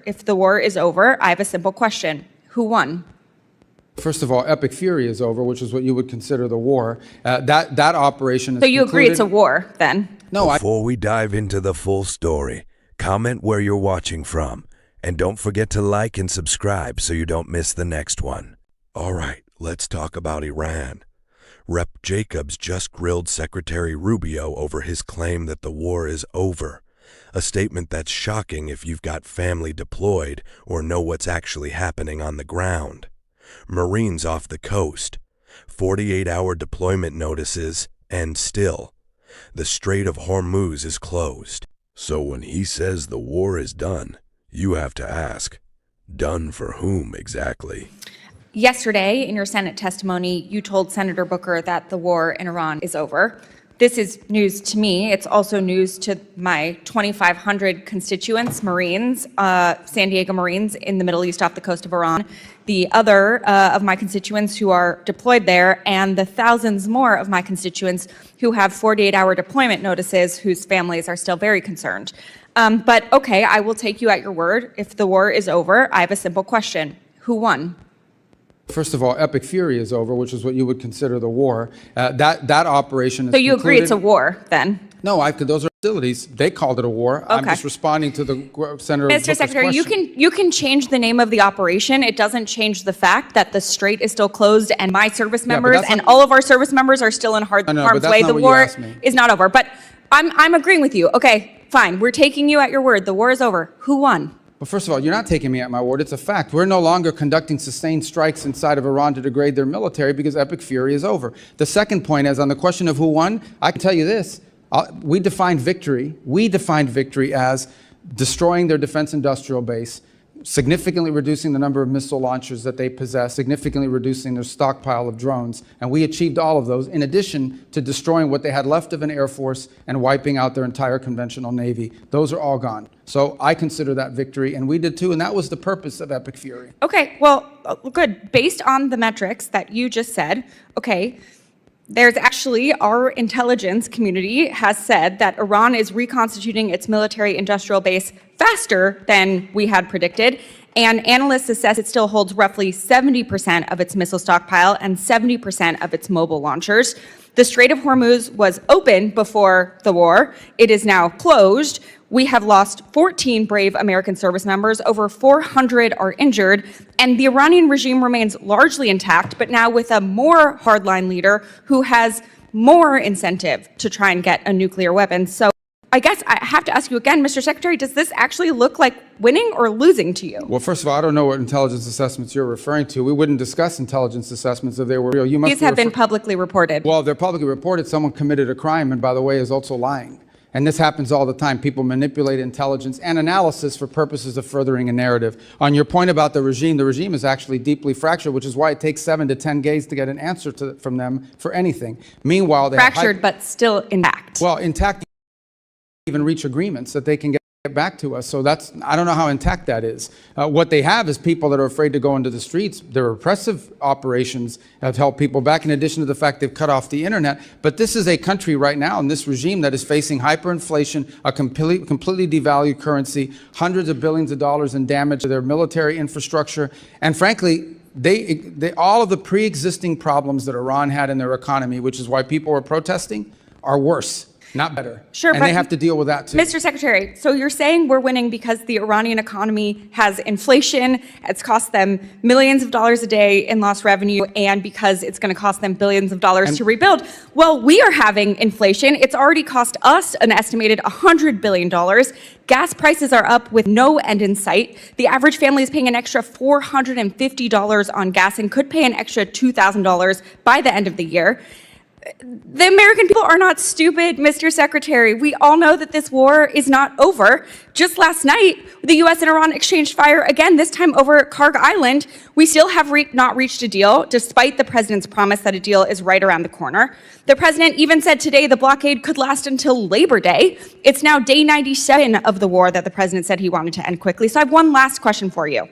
If the war is over, I have a simple question. Who won? First of all, epic fury is over, which is what you would consider the war. That operation is So you agree it's a war, then? No, Before we dive into the full story, comment where you're watching from. And don't forget to like and subscribe so you don't miss the next one. All right, let's talk about Iran. Rep. Jacobs just grilled Secretary Rubio over his claim that the war is over. A statement that's shocking if you've got family deployed or know what's actually happening on the ground. Marines off the coast, 48-hour deployment notices, and still, the Strait of Hormuz is closed. So when he says the war is done, you have to ask, done for whom exactly? Yesterday, in your Senate testimony, you told Senator Booker that the war in Iran is over. This is news to me. It's also news to my 2,500 constituents, Marines, San Diego Marines in the Middle East off the coast of Iran, the other of my constituents who are deployed there, and the thousands more of my constituents who have 48-hour deployment notices whose families are still very concerned. But okay, I will take you at your word. If the war is over, I have a simple question. Who won? First of all, epic fury is over, which is what you would consider the war. That operation is So you concluded. agree it's a war, then? No, those are hostilities. They called it a war. Okay. I'm just responding to the Senator Booker's Mr. Secretary, question. you can change the name of the operation. It doesn't change the fact that the strait is still closed and my service members and all of our service members are still in harm's way. The war is not over. But I'm agreeing with you. Okay, fine. We're taking you at your word. The war is over. Who won? Well, first of all, you're not taking me at my word. It's a fact. We're no longer conducting sustained strikes inside of Iran to degrade their military because epic fury is over. The second point is on the question of who won, I can tell you this. We defined victory as destroying their defense industrial base, significantly reducing the number of missile launchers that they possess, significantly reducing their stockpile of drones. And we achieved all of those in addition to destroying what they had left of an Air Force and wiping out their entire conventional Navy. Those are all gone. So I consider that victory, and we did too, and that was the purpose of epic fury. Okay, well, good. Based on the metrics that you just said, okay, there's actually, our intelligence community has said that Iran is reconstituting its military industrial base faster than we had predicted. And analysts assess it still holds roughly 70% of its missile stockpile and 70% of its mobile launchers. The Strait of Hormuz was open before the war. It is now closed. We have lost 14 brave American service members, over 400 are injured, and the Iranian regime remains largely intact, but now with a more hardline leader who has more incentive to try and get a nuclear weapon. So I guess I have to ask you again, Mr. Secretary, does this actually look like winning or losing to you? Well, first of all, I don't know what intelligence assessments you're referring to. We wouldn't discuss intelligence assessments if they were real. These have been publicly reported. Well, they're publicly reported. Someone committed a crime, and by the way, is also lying. And this happens all the time. People manipulate intelligence and analysis for purposes of furthering a narrative. On your point about the regime is actually deeply fractured, which is why it takes 7 to 10 days to get an answer from them for anything. Meanwhile, they fractured, but still intact. Well, intact, even reach agreements that they can get back to us. So I don't know how intact that is. What they have is people that are afraid to go into the streets. Their repressive operations have held people back, in addition to the fact they've cut off the internet. But this is a country right now in this regime that is facing hyperinflation, a completely devalued currency, hundreds of billions of dollars in damage to their military infrastructure. And frankly, all of the pre-existing problems that Iran had in their economy, which is why people were protesting, are worse. Not better. Sure, and they have to deal with that too. Mr. Secretary, so you're saying we're winning because the Iranian economy has inflation, it's cost them millions of dollars a day in lost revenue, and because it's going to cost them billions of dollars to rebuild. Well, we are having inflation. It's already cost us an estimated $100 billion. Gas prices are up with no end in sight. The average family is paying an extra $450 on gas and could pay an extra $2,000 by the end of the year. The American people are not stupid, Mr. Secretary. We all know that this war is not over. Just last night, the U.S. and Iran exchanged fire again, this time over Karg Island. We still have not reached a deal, despite the president's promise that a deal is right around the corner. The president even said today the blockade could last until Labor Day. It's now day 97 of the war that the president said he wanted to end quickly. So I have one last question for you.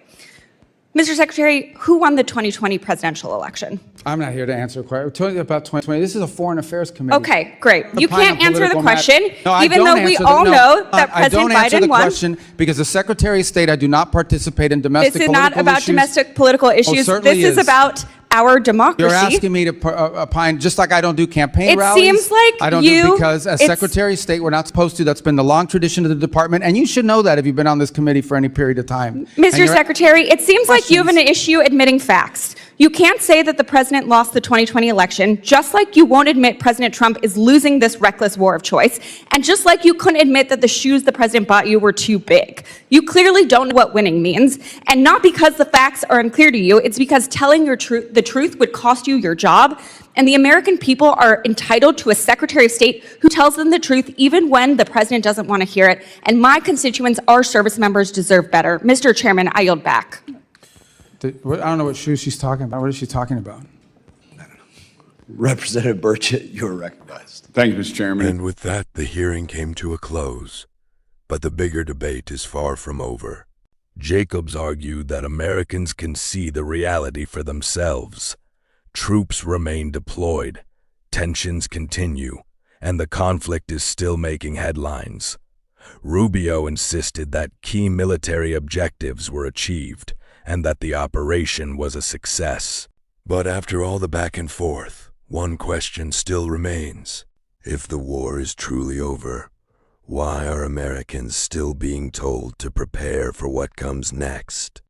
Mr. Secretary, who won the 2020 presidential election? I'm not here to answer a question. We're talking about 2020. This is a foreign affairs committee. Okay, great. You Opine can't on answer the political question, No, I even don't though we answer all no, know that I don't President answer Biden the won. question because as Secretary of State, I do not participate in domestic This is political not about issues. domestic political issues. certainly This is is. about our democracy. You're asking me to opine, just like I don't do campaign It rallies. seems like I don't you- do because as it's- Secretary of State, we're not supposed to. That's been the long tradition of the department, and you should know that if you've been on this committee for any period of time. And Mr. you're- Secretary, it seems like you have an Questions. issue admitting facts. You can't say that the president lost the 2020 election, just like you won't admit President Trump is losing this reckless war of choice, and just like you couldn't admit that the shoes the president bought you were too big. You clearly don't know what winning means, and not because the facts are unclear to you, it's because telling the truth would cost you your job, and the American people are entitled to a Secretary of State who tells them the truth even when the president doesn't want to hear it, and my constituents, our service members, deserve better. Mr. Chairman, I yield back. I don't know what shoes she's talking about. What is she talking about? Representative Burchett, you are recognized. Thank you, Mr. Chairman. And with that, the hearing came to a close. But the bigger debate is far from over. Jacobs argued that Americans can see the reality for themselves. Troops remain deployed, tensions continue, and the conflict is still making headlines. Rubio insisted that key military objectives were achieved and that the operation was a success. But after all the back and forth, one question still remains. If the war is truly over, why are Americans still being told to prepare for what comes next?